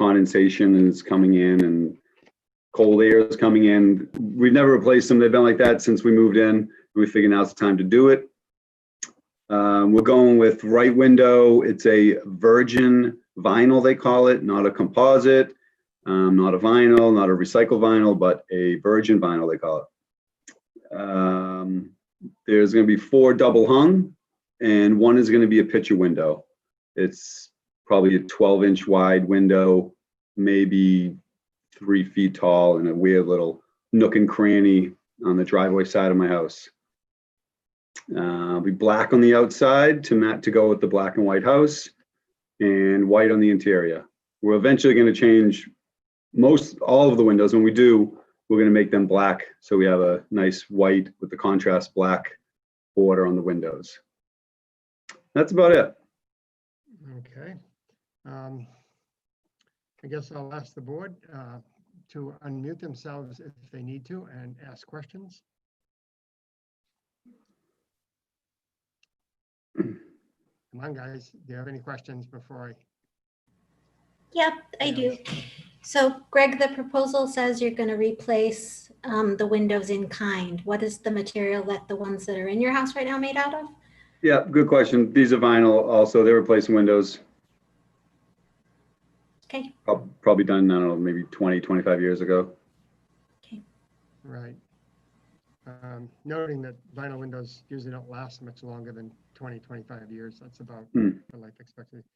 condensation is coming in and cold air is coming in. We've never replaced them. They've been like that since we moved in. We figured now's the time to do it. We're going with right window. It's a virgin vinyl, they call it, not a composite, not a vinyl, not a recycled vinyl, but a virgin vinyl, they call it. There's going to be 4 double hung, and one is going to be a picture window. It's probably a 12-inch wide window, maybe 3 feet tall, and a weird little nook and cranny on the driveway side of my house. It'll be black on the outside to go with the black and white house, and white on the interior. We're eventually going to change all of the windows. When we do, we're going to make them black, so we have a nice white with the contrast black border on the windows. That's about it. Okay. I guess I'll ask the board to unmute themselves if they need to and ask questions. Come on, guys. Do you have any questions before I? Yep, I do. So Greg, the proposal says you're going to replace the windows in kind. What is the material that the ones that are in your house right now made out of? Yeah, good question. These are vinyl also. They're replacing windows. Okay. Probably done, I don't know, maybe 20, 25 years ago. Okay. Right. Noting that vinyl windows usually don't last much longer than 20, 25 years. That's about the life expectancy.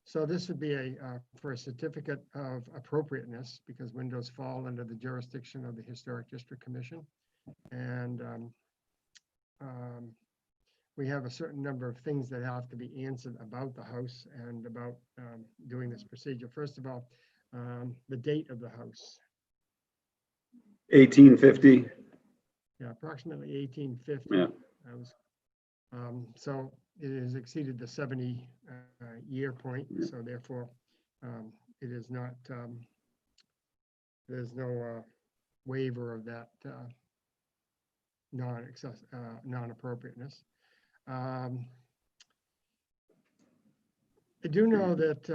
So this would be for a certificate of appropriateness, because windows fall under the jurisdiction of the Historic District Commission. And we have a certain number of things that have to be answered about the house and about doing this procedure. First of all, the date of the house. 1850. Yeah, approximately 1850. Yeah. So it has exceeded the 70 year point. Yeah. So therefore, it is not, there's no waiver of that non-appropriateness. I do know that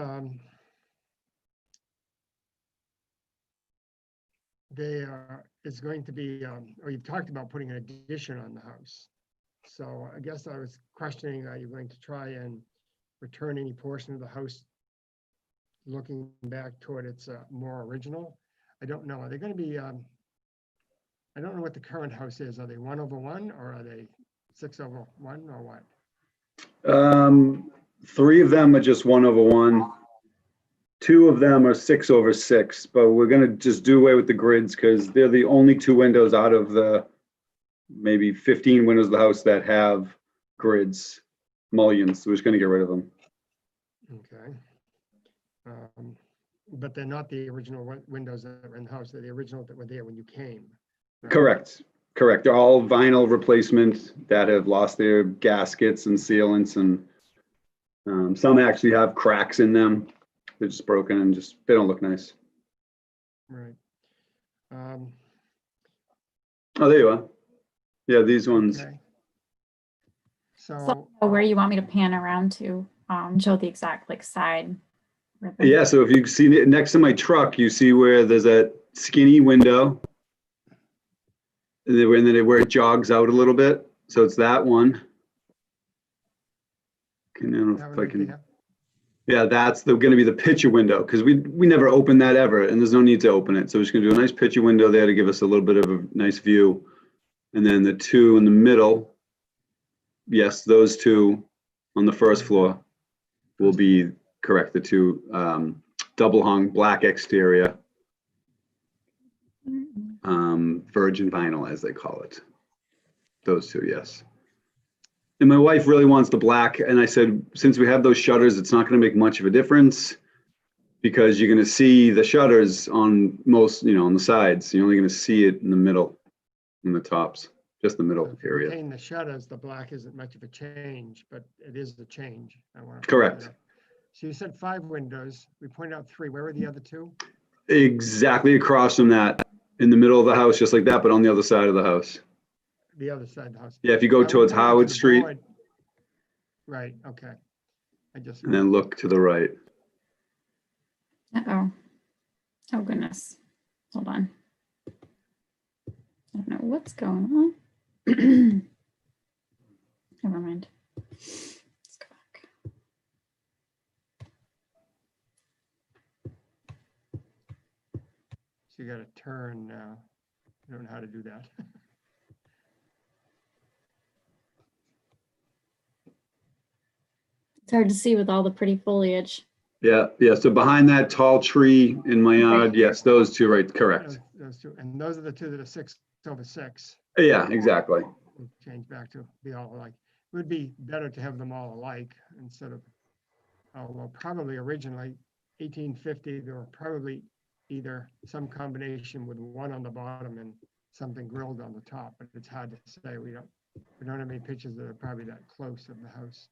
it's going to be, or you've talked about putting an addition on the house. So I guess I was questioning, are you going to try and return any portion of the house looking back toward its more original? I don't know. Are they going to be, I don't know what the current house is. Are they 1/1 or are they 6/1 or what? 3 of them are just 1/1. 2 of them are 6/6, but we're going to just do away with the grids because they're the only 2 windows out of the maybe 15 windows of the house that have grids, mullions. So we're just going to get rid of them. Okay. But they're not the original windows that are in the house. They're the original that were there when you came. Right? Correct. Correct. They're all vinyl replacement that have lost their gaskets and sealants, and some actually have cracks in them. They're just broken and they don't look nice. Right. Oh, there you are. Yeah, these ones. Okay. So where you want me to pan around to show the exact side ribbon? Yeah, so if you see it next to my truck, you see where there's a skinny window, and then where it jogs out a little bit. So it's that one. Can I don't know if I can. Yeah, that's going to be the picture window, because we never opened that ever, and there's no need to open it. So we're just going to do a nice picture window there to give us a little bit of a nice view. And then the 2 in the middle, yes, those 2 on the first floor will be correct. The 2 double hung black exterior, virgin vinyl, as they call it. Those 2, yes. And my wife really wants the black, and I said, since we have those shutters, it's not going to make much of a difference, because you're going to see the shutters on most, on the sides. You're only going to see it in the middle, in the tops, just the middle area. Between the shutters, the black isn't much of a change, but it is a change. Correct. So you said 5 windows. We pointed out 3. Where were the other 2? Exactly across from that, in the middle of the house, just like that, but on the other side of the house. The other side of the house. Yeah, if you go towards Howard Street. Right, okay. I just, And then look to the right. Uh-oh. Oh, goodness. Hold on. I don't know what's going on. Never mind. Let's go back. so you got to turn now. I don't know how to do that. It's hard to see with all the pretty foliage. Yeah, yeah. So behind that tall tree in my yard, yes, those two, right? Correct. Those two, and those are the two that are 6/6. Yeah, exactly. We'll change back to be all alike. It would be better to have them all alike instead of, well, probably originally 1850, there were probably either some combination with one on the bottom and something grilled on the top, but it's hard to say. We don't have any pictures that are probably that close of the house.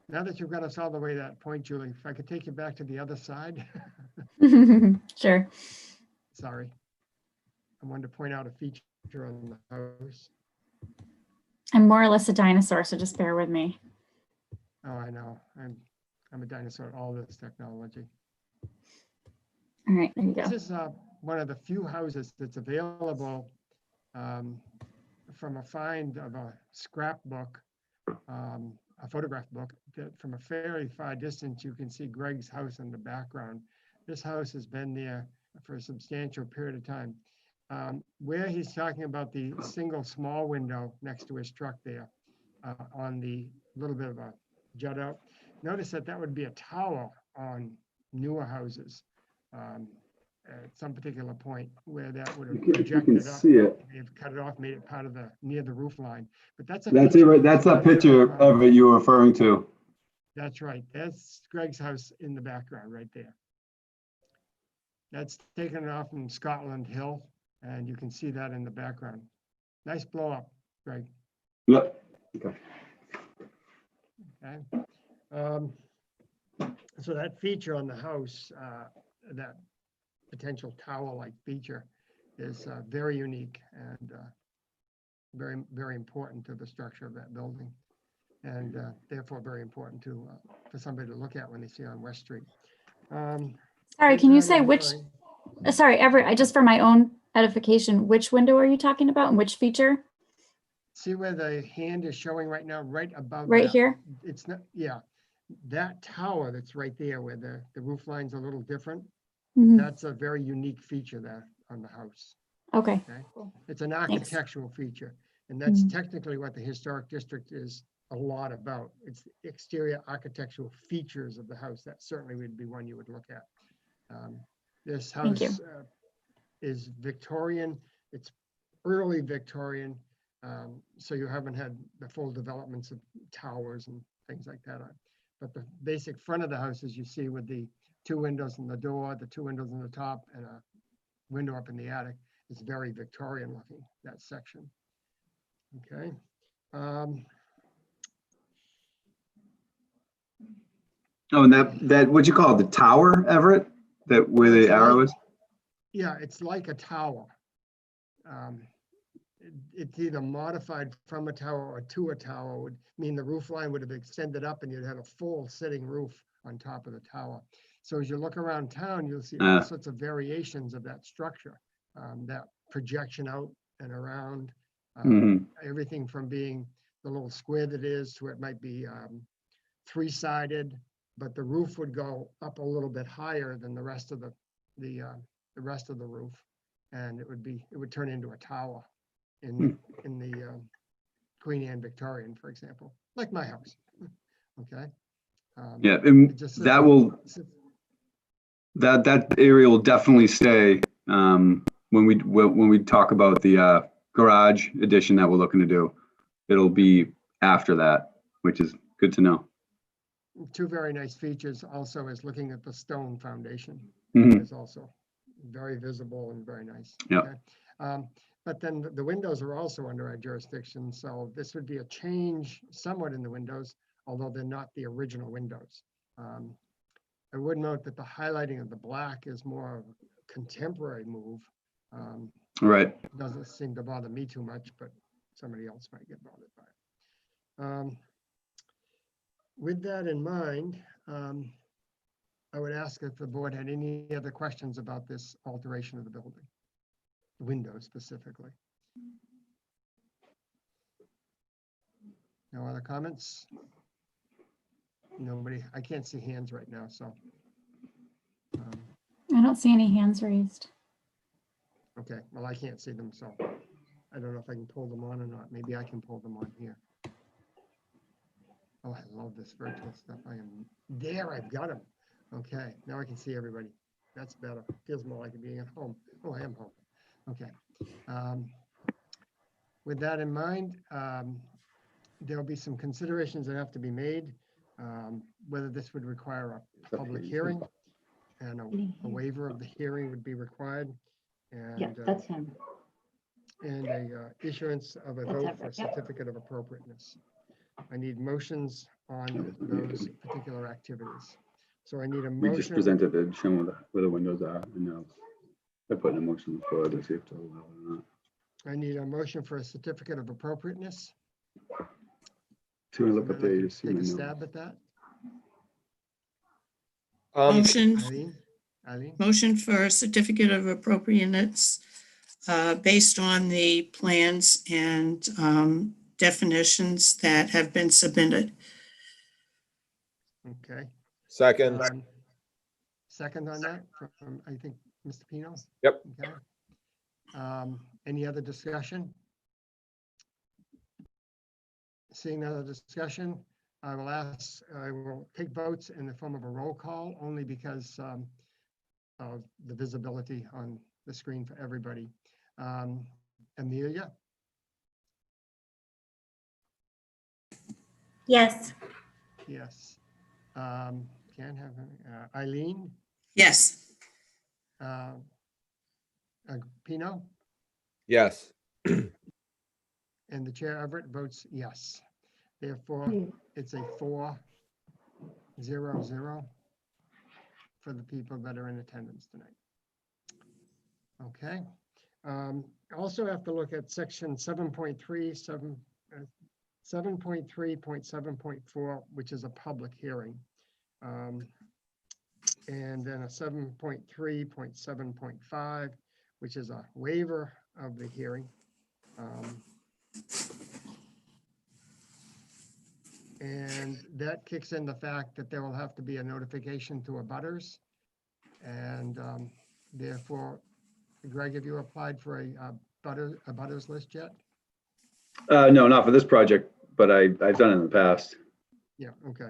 Now that you've got us all the way to that point, Julie, if I could take you back to the other side. Sure. Sorry. I wanted to point out a feature on the house. I'm more or less a dinosaur, so just bear with me. Oh, I know. I'm a dinosaur at all this technology. All right, there you go. This is one of the few houses that's available from a find of a scrapbook, a photograph book, that from a fairly far distance, you can see Greg's house in the background. This house has been there for a substantial period of time. Where he's talking about the single small window next to his truck there, on the little bit of a jut out, notice that that would be a tower on newer houses. At some particular point where that would have You projected can up. see it. They've cut it off, made it part of the, near the roof line. But that's a That's it, feature right? of That's this that house. picture of it you were referring to. That's right. That's Greg's house in the background right there. That's taken off from Scotland Hill, and you can see that in the background. Nice blow up, Greg. Yep. Okay. Okay. So that feature on the house, that potential tower-like feature, is very unique and very, very important to the structure of that building, and therefore very important to for somebody to look at when they see it on West Street. Sorry, can you say which, sorry, Everett, just for my own edification, which window are you talking about and which feature? See where the hand is showing right now, right above Right that? here? It's not, yeah. That tower that's right there where the roof line's a little different, Mhm. that's a very unique feature there on the house. Okay. Okay. It's an Thanks. architectural feature, and that's Mhm. technically what the historic district is a lot about. It's the exterior architectural features of the house. That certainly would be one you would look at. This Thank you. house is Victorian. It's early Victorian, so you haven't had the full developments of towers and things like that on. But the basic front of the house, as you see, with the two windows in the door, the two windows in the top, and a window up in the attic, is very Victorian looking, that section. Okay. Oh, and that what you call it, the tower, Everett? That where the arrow is? Yeah, it's like a tower. It's either modified from a tower or to a tower, would mean the roof line would have extended up and you'd have a full sitting roof on top of the tower. So as you look around town, you'll see all sorts of variations of that structure, that projection out and around, everything from being the little square that is to it might be three-sided, but the roof would go up a little bit higher than the rest of the rest of the roof, and it would turn into a tower in the Queen Anne Victorian, for example, like my house. Okay. Yeah, and it just that will that area will definitely stay when we talk about the garage addition that we're looking to do. It'll be after that, which is good to know. Two very nice features also is looking at the stone foundation. Mhm. Is also very visible and very nice. Yeah. Okay. But then the windows are also under our jurisdiction, so this would be a change somewhat in the windows, although they're not the original windows. I would note that the highlighting of the black is more of a contemporary move. Right. Doesn't seem to bother me too much, but somebody else might get bothered by it. With that in mind, I would ask if the board had any other questions about this alteration of the building, the windows specifically. No other comments? Nobody, I can't see hands right now, so. I don't see any hands raised. Okay, well, I can't see them, so I don't know if I can pull them on or not. Maybe I can pull them on here. Oh, I love this virtual stuff. I am there. I've got them. Okay, now I can see everybody. That's better. Feels more like being at home. Oh, I am home. Okay. With that in mind, there'll be some considerations that have to be made. Whether this would require a public hearing and a waiver of the hearing would be required. And, Yeah, that's him. and a issuance of a That's vote Everett, for a yep. certificate of appropriateness. I need motions on those particular activities. So I need a We just motion. presented it, showing where the windows are, and now I put in a motion for it to see if to allow it or not. I need a motion for a certificate of appropriateness. So I look up there, Somebody you like see to my take a notes. stab at that? Motion, Eileen? motion for a certificate of appropriateness based on the plans and definitions that have been submitted. Okay. Second. Second on that from, I think, Mr. Pino? Yep. Okay. Any other discussion? Seeing no other discussion, I will take votes in the form of a roll call, only because of the visibility on the screen for everybody. Amelia, Yes. yes. Can't have, Eileen, Yes. Pino, Yes. and the chair Everett votes yes. Therefore, it's a 4-0-0 for the people that are in attendance tonight. Okay. Also have to look at section 7.3.7.4, which is a public hearing. And then a 7.3.7.5, which is a waiver of the hearing. And that kicks in the fact that there will have to be a notification to abutters. And therefore, Greg, have you applied for a abutters list yet? No, not for this project, but I've done it in the past. Yeah, okay.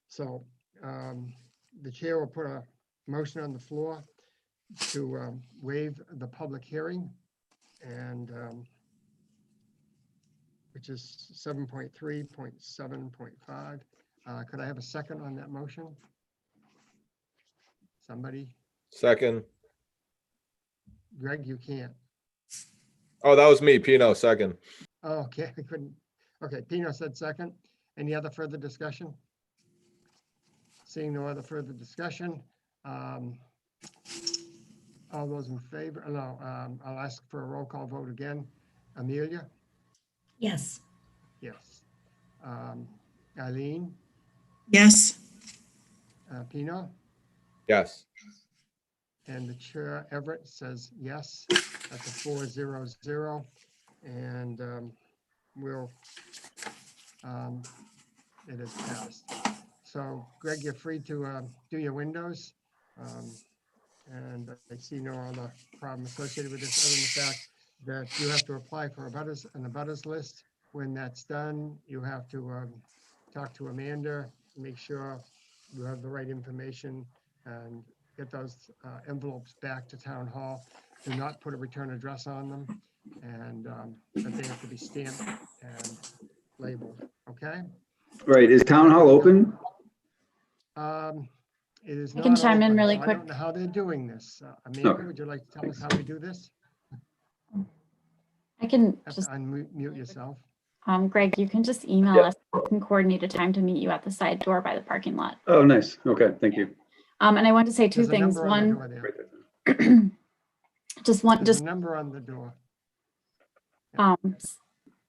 So the chair will put a motion on the floor to waive the public hearing, and which is 7.3.7.5. Could I have a second on that motion? Somebody? Second. Greg, you can't. Oh, that was me, Pino, second. Oh, okay, I couldn't. Okay, Pino said second. Any other further discussion? Seeing no other further discussion. All those in favor? No, I'll ask for a roll call vote again. Amelia? Yes. Yes. Eileen? Yes. Pino? Yes. And the chair Everett says yes. That's a 4-0-0. And it is passed. So Greg, you're free to do your windows. And I see no other problem associated with this, other than the fact that you have to apply for an abutters list. When that's done, you have to talk to Amanda, make sure you have the right information, and get those envelopes back to town hall. Do not put a return address on them, and that they have to be stamped and labeled, okay? Right, is town hall open? It is I can not chime in open, really so I quick. don't know how they're doing this. Amanda, Okay. would you like to tell us how we do this? I can Have just, to unmute yourself. Greg, you can just email Yeah. us. We can coordinate a time to meet you at the side door by the parking lot. Oh, nice. Okay, thank you. And I want to say two There's a things. number on the One, door there. just one, There's just, a number on the door.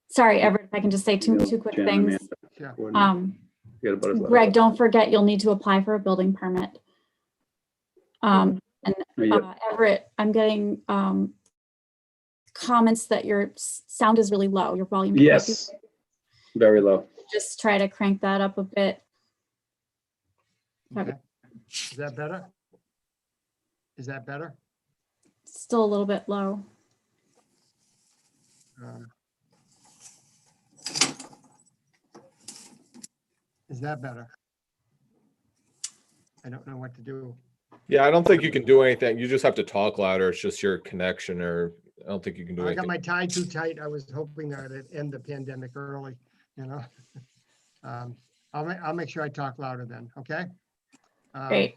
sorry, Everett, if I can just say two quick Jen, things. Amanda, Yeah. coordinate. Get a butters letter. Greg, don't forget, you'll need to apply for a building permit. And Yep. Everett, I'm getting comments that your sound is really low, your volume. might be- Yes, very low. Just try to crank that up a bit. Okay. Is that better? Is that better? Still a little bit low. Is that better? I don't know what to do. Yeah, I don't think you can do anything. You just have to talk louder. It's just your connection, or I don't think you can do I got anything. my tie too tight. I was hoping that it'd end the pandemic early, you know? I'll make sure I talk louder then, okay? Great.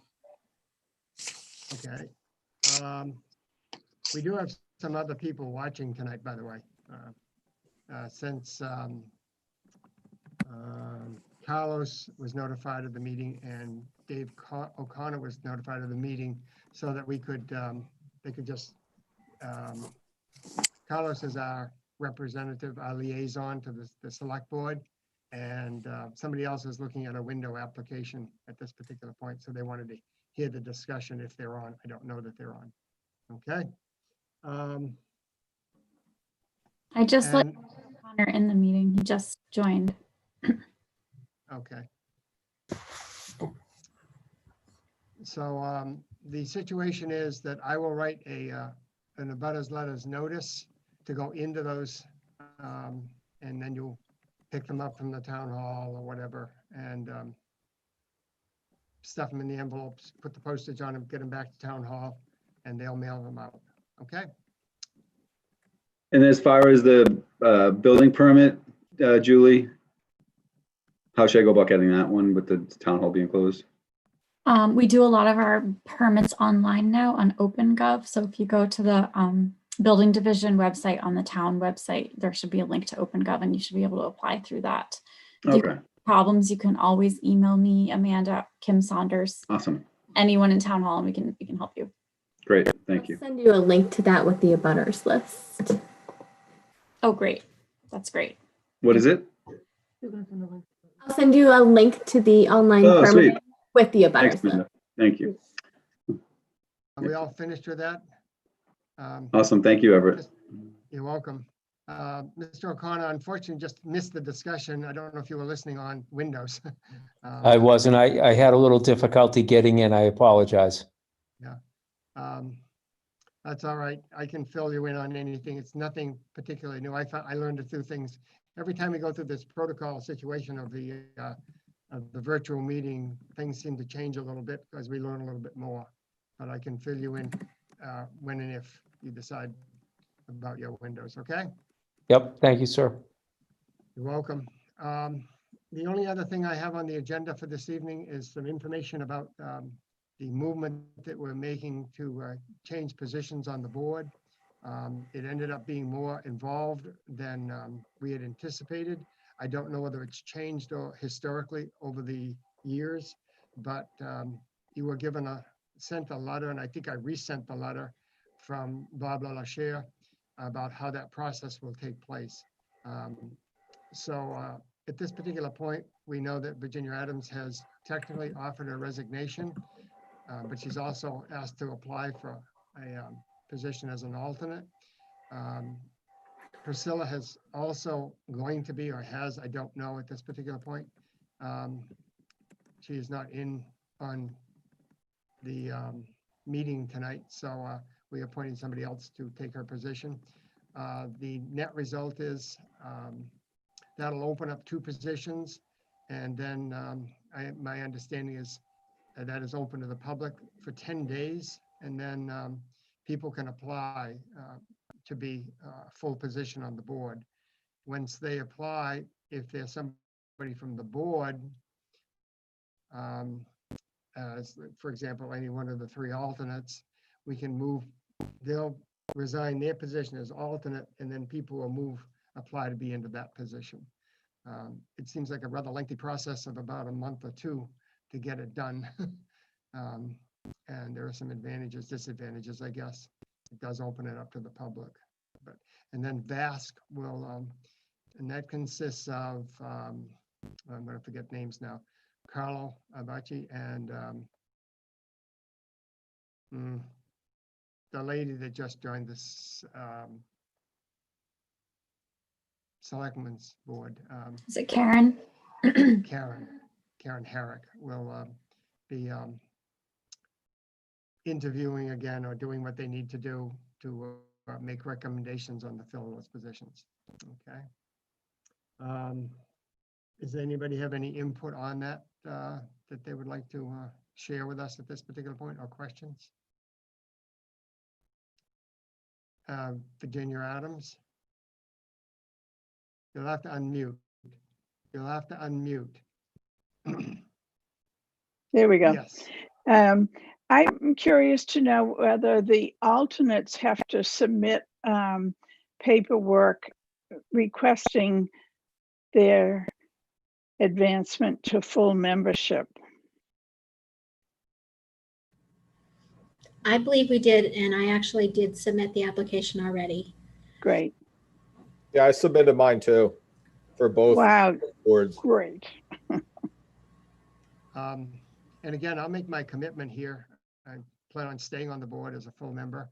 Okay. We do have some other people watching tonight, by the way. Since Carlos was notified of the meeting and Dave O'Connor was notified of the meeting, so that we could, they could just, Carlos is our representative, our liaison to the select board. And somebody else is looking at a window application at this particular point, so they wanted to hear the discussion if they're on. I don't know that they're on. Okay. I just let And- Connor in the meeting. He just joined. Okay. So the situation is that I will write an abutters letters notice to go into those, and then you'll pick them up from the town hall or whatever, and stuff them in the envelopes, put the postage on them, get them back to town hall, and they'll mail them out. Okay. And as far as the building permit, Julie, how should I go about getting that one with the town hall being closed? We do a lot of our permits online now on OpenGov. So if you go to the building division website on the town website, there should be a link to OpenGov and you should be able to apply through that. If you Okay, have problems, you can always email me, Amanda, Kim Saunders, awesome. anyone in town hall, and we can help you. Great, thank you. I'll send you a link to that with the abutters list. Oh, great. That's great. What is it? I'll send you a link to the online Oh, sweet. permit with the Thanks, abutters list. Linda. Thank you. Are we all finished with that? Awesome, thank you, Everett. You're welcome. Mr. O'Connor, unfortunately, just missed the discussion. I don't know if you were listening on Windows. I wasn't. I had a little difficulty getting in. I apologize. That's all right. I can fill you in on anything. It's nothing particularly new. I learned a few things. Every time we go through this protocol situation of the virtual meeting, things seem to change a little bit because we learn a little bit more. But I can fill you in when and if you decide about your windows, okay? Yep. Thank you, sir. You're welcome. The only other thing I have on the agenda for this evening is some information about the movement that we're making to change positions on the board. It ended up being more involved than we had anticipated. I don't know whether it's changed or historically over the years, but you were sent a letter, and I think I resent the letter from Bob LaLachère about how that process will take place. So at this particular point, we know that Virginia Adams has technically offered a resignation, but she's also asked to apply for a position as an alternate. Priscilla has also going to be, or has, I don't know at this particular point. She is not in on the meeting tonight, so we appointed somebody else to take her position. The net result is that'll open up 2 positions, and then my understanding is that is open to the public for 10 days, and then people can apply to be a full position on the board. Once they apply, if there's somebody from the board, as for example, any one of the 3 alternates, we can move, they'll resign their position as alternate, and then people will apply to be into that position. It seems like a rather lengthy process of about a month or 2 to get it done. And there are some advantages, disadvantages, I guess. It does open it up to the public. And then VASC will, and that consists of, I'm going to forget names now, Carlo Abachi and the lady that just joined this Selectmen's Board, Is it Karen? Karen Herrick, will be interviewing again or doing what they need to do to make recommendations on the fill of those positions. Okay. Does anybody have any input on that that they would like to share with us at this particular point, or questions? Virginia Adams? You'll have to unmute. You'll have to unmute. There we go. Yes. I'm curious to know whether the alternates have to submit paperwork requesting their advancement to full membership. I believe we did, and I actually did submit the application already. Great. Yeah, I submitted mine too for both Wow, boards. great. And again, I'll make my commitment here. I plan on staying on the board as a full member.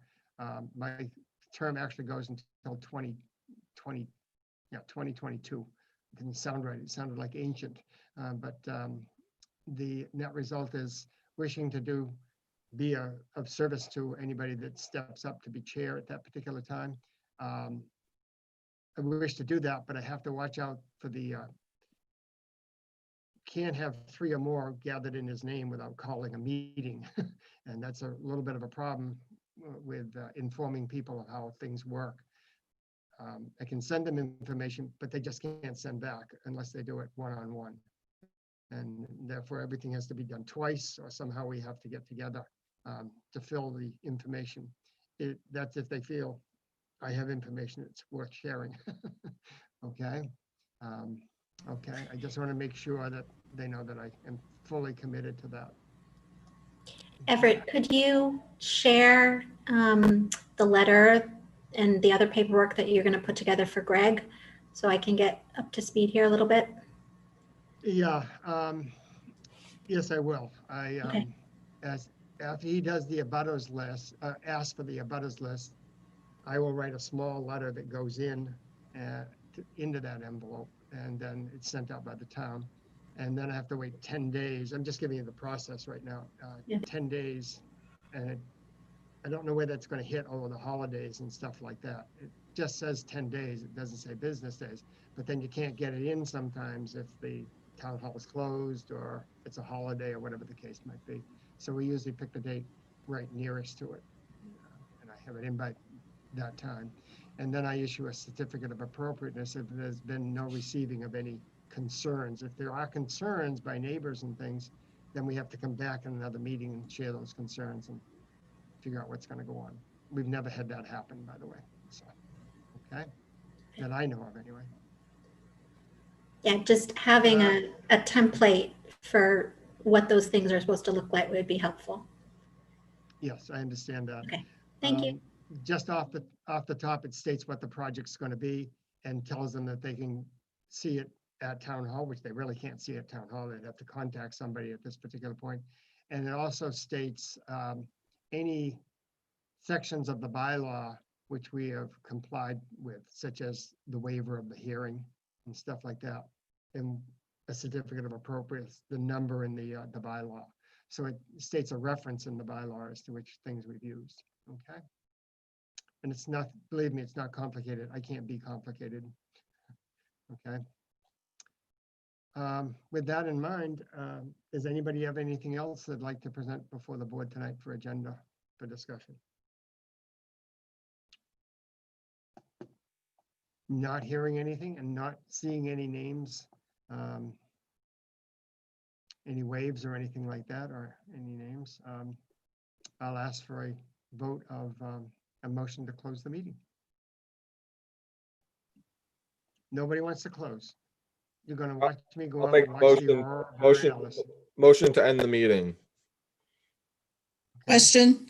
My term actually goes until 2022. It didn't sound right. It sounded like ancient. But the net result is wishing to be of service to anybody that steps up to be chair at that particular time. I wish to do that, but I have to watch out for the can't have 3 or more gathered in his name without calling a meeting. And that's a little bit of a problem with informing people of how things work. I can send them information, but they just can't send back unless they do it one-on-one. And therefore everything has to be done twice, or somehow we have to get together to fill the information. That's if they feel I have information that's worth sharing. Okay. Okay, I just want to make sure that they know that I am fully committed to that. Everett, could you share the letter and the other paperwork that you're going to put together for Greg so I can get up to speed here a little bit? Yeah, yes, I will. Okay. After he does the abutters list, ask for the abutters list, I will write a small letter that goes into that envelope, and then it's sent out by the town. And then I have to wait 10 days. I'm just giving you the process right now. Yeah. 10 days, and I don't know where that's going to hit over the holidays and stuff like that. It just says 10 days. It doesn't say business days. But then you can't get it in sometimes if the town hall is closed or it's a holiday or whatever the case might be. So we usually pick the date right nearest to it, and I have it in by that time. And then I issue a certificate of appropriateness if there's been no receiving of any concerns. If there are concerns by neighbors and things, then we have to come back in another meeting and share those concerns and figure out what's going to go on. We've never had that happen, by the way. So, okay, that I know of anyway. Yeah, just having a template for what those things are supposed to look like would be helpful. Yes, I understand that. Okay, thank you. Just off the top, it states what the project's going to be and tells them that they can see it at town hall, which they really can't see at town hall. They'd have to contact somebody at this particular point. And it also states any sections of the bylaw which we have complied with, such as the waiver of the hearing and stuff like that, and a certificate of appropriateness, the number in the bylaw. So it states a reference in the bylaw as to which things we've used. Okay. And it's not, believe me, it's not complicated. I can't be complicated. Okay. With that in mind, does anybody have anything else they'd like to present before the board tonight for agenda for discussion? Not hearing anything and not seeing any names, any waves or anything like that, or any names, I'll ask for a vote of a motion to close the meeting. Nobody wants to close. You're going to watch me go I'll out make and a watch the motion, aurora motion, borealis. motion to end the meeting. Okay. Question?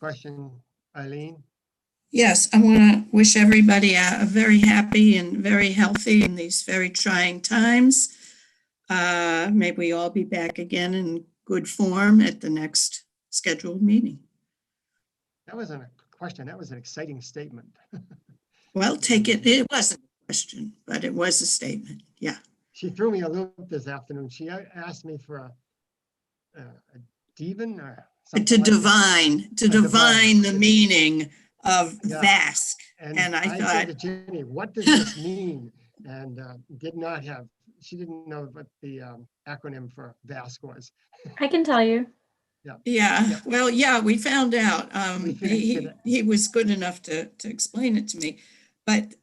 Question, Eileen? Yes, I want to wish everybody a very happy and very healthy in these very trying times. May we all be back again in good form at the next scheduled meeting. That wasn't a question. That was an exciting statement. Well, take it, it wasn't a question, but it was a statement. Yeah. She threw me a loop this afternoon. She asked me for a divin or something To like that. divine, to A divine. divine the meaning of Yeah. VASC. And And I I said thought, to Jenny, what does this mean? And did not have, she didn't know what the acronym for VASC was. I can tell you. yeah, well, yeah, we found out. We figured it. He was good enough to explain it to me. But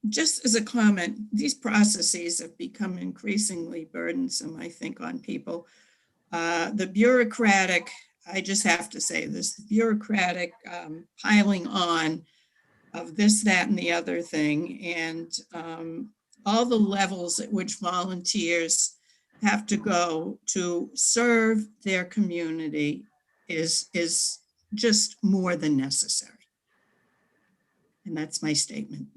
just as a comment, these processes have become increasingly burdensome, I think, on people. The bureaucratic, I just have to say this, the bureaucratic piling on of this, that, and the other thing, and all the levels at which volunteers have to go to serve their community is just more than necessary. And that's my statement.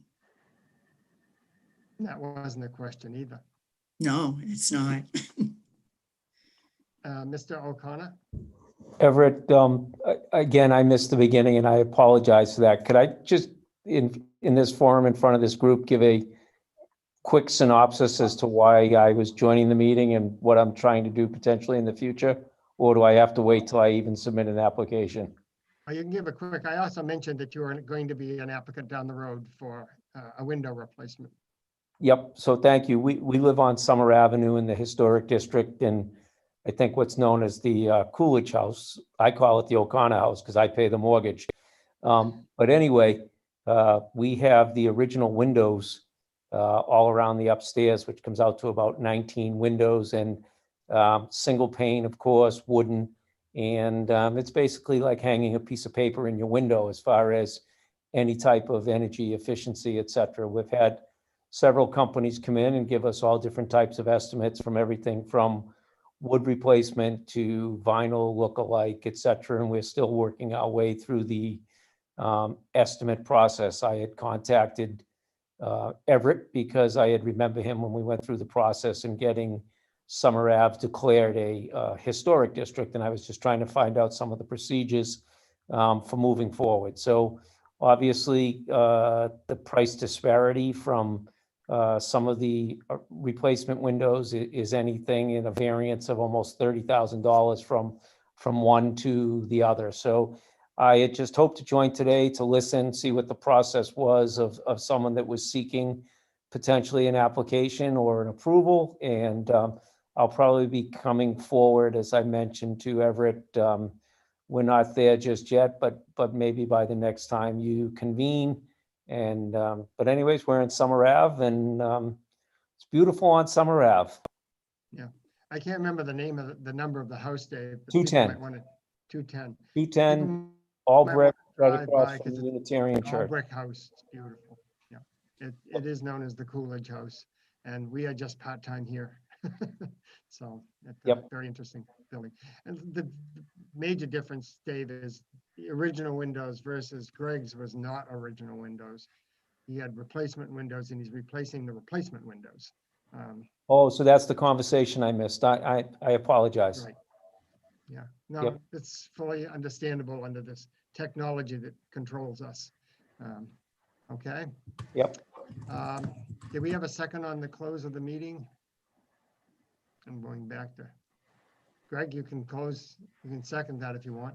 That wasn't a question either. No, it's not. Mr. O'Connor? Everett, again, I missed the beginning and I apologize for that. Could I just, in this forum, in front of this group, give a quick synopsis as to why I was joining the meeting and what I'm trying to do potentially in the future? Or do I have to wait till I even submit an application? Oh, you can give a quick, I also mentioned that you are going to be an applicant down the road for a window replacement. Yep, so thank you. We live on Summer Avenue in the historic district, and I think what's known as the Coolidge House. I call it the O'Connor House because I pay the mortgage. But anyway, we have the original windows all around the upstairs, which comes out to about 19 windows, and single pane, of course, wooden. And it's basically like hanging a piece of paper in your window as far as any type of energy efficiency, et cetera. We've had several companies come in and give us all different types of estimates, from everything from wood replacement to vinyl look-alike, et cetera. And we're still working our way through the estimate process. I had contacted Everett because I had remember him when we went through the process and getting Summer Ave declared a historic district. And I was just trying to find out some of the procedures for moving forward. So obviously the price disparity from some of the replacement windows is anything in a variance of almost $30,000 from one to the other. So I had just hoped to join today to listen, see what the process was of someone that was seeking potentially an application or an approval. And I'll probably be coming forward, as I mentioned to Everett. We're not there just yet, but maybe by the next time you convene. And but anyways, we're in Summer Ave, and it's beautiful on Summer Ave. Yeah, I can't remember the name of the number of the house, Dave. but 210. people might want it- 210. 210, People all might brick, wanna right drive across by from 'cause the it's Unitarian all Church. brick house. It's beautiful. Yeah, it is known as the Coolidge House, and we are just part-time here. So it's a Yep. very interesting building. And the major difference, Dave, is the original windows versus Greg's was not original windows. He had replacement windows and he's replacing the replacement windows. Oh, so that's the conversation I missed. I apologize. Right. Yeah, no, Yep. it's fully understandable under this technology that controls us. Okay. Yep. Did we have a second on the close of the meeting? I'm going back to Greg, you can close, you can second that if you want.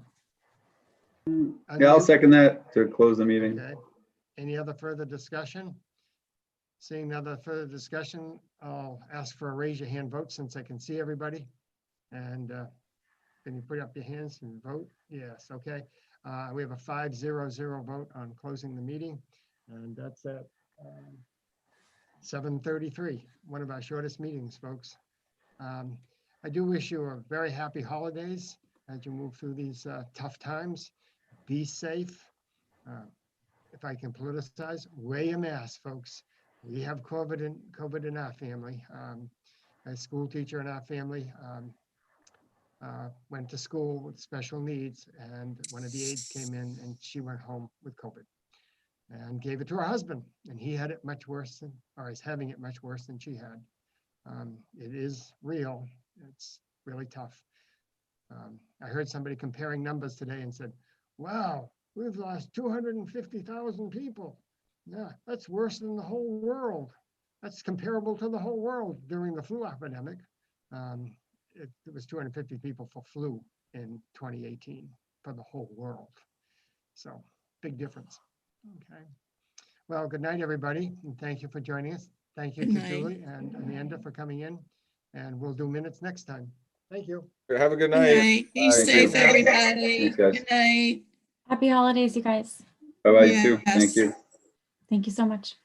Yeah, I'll Unmute. second that to close the meeting. Okay. Any other further discussion? Seeing no other further discussion, I'll ask for a raise your hand vote since I can see everybody. And can you put up your hands and vote? Yes, okay. We have a 5-0-0 vote on closing the meeting, and that's at 7:33, one of our shortest meetings, folks. I do wish you a very happy holidays as you move through these tough times. Be safe. If I can politicize, wear your mask, folks. We have COVID in our family. A school teacher in our family went to school with special needs, and one of the aides came in and she went home with COVID and gave it to her husband, and he had it much worse than, or is having it much worse than she had. It is real. It's really tough. I heard somebody comparing numbers today and said, wow, we've lost 250,000 people. Yeah, that's worse than the whole world. That's comparable to the whole world during the flu epidemic. It was 250 people for flu in 2018 for the whole world. So big difference. Okay. Well, good night, everybody. And thank you for joining us. Thank you Good to night. Julie and Amanda for coming in. And we'll do minutes next time. Thank you. Have a good Good night. night. Be Thank safe, you. everybody. Thanks, guys. Good night. Happy holidays, you guys. Bye-bye, you too. Thank Yes. you. Thank you so much.